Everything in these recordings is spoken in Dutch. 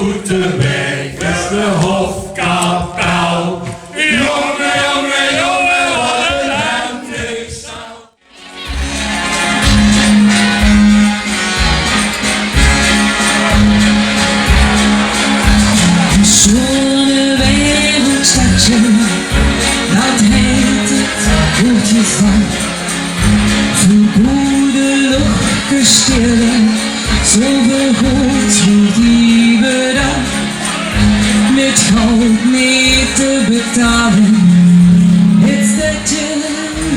Oeterbeek is de hofkapel. Jongen, jongen, jongen, wat een hemdingstel. Zo'n wereldstadje, dat heet het Goedjesdam. Voor goede luchtkastelen, zoveel goed moet die bedankt. Met goud niet te betalen, het stadje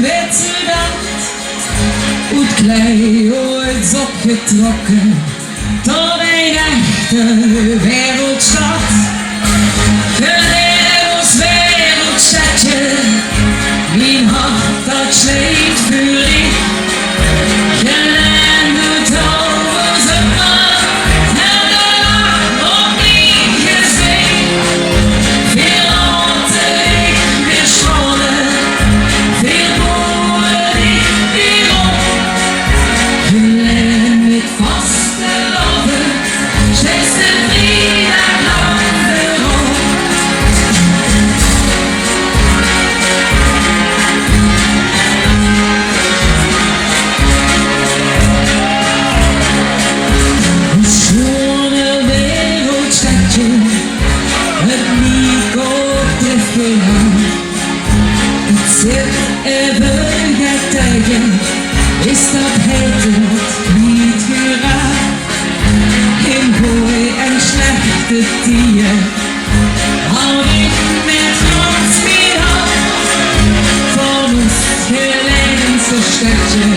werd zodat. Uit klei ooit opgetrokken, tot een echte wereldstad. Een ons wereldstadje, mijn hart dat sleet voor ik. Gelijk het over zijn man, en de nacht nog niet gezien. Veel altijd ik weer scholen, veel boeren ik weer op. Gelijk met vaste loven, steeds de vrijdag lang erop. Zo'n wereldstadje, het niet op de verhaal. Het zit even gaat tegen, is dat het niet geraakt. In gooi en slechte dieren, hou ik met ons weer af. Van ons gelegenste stadje.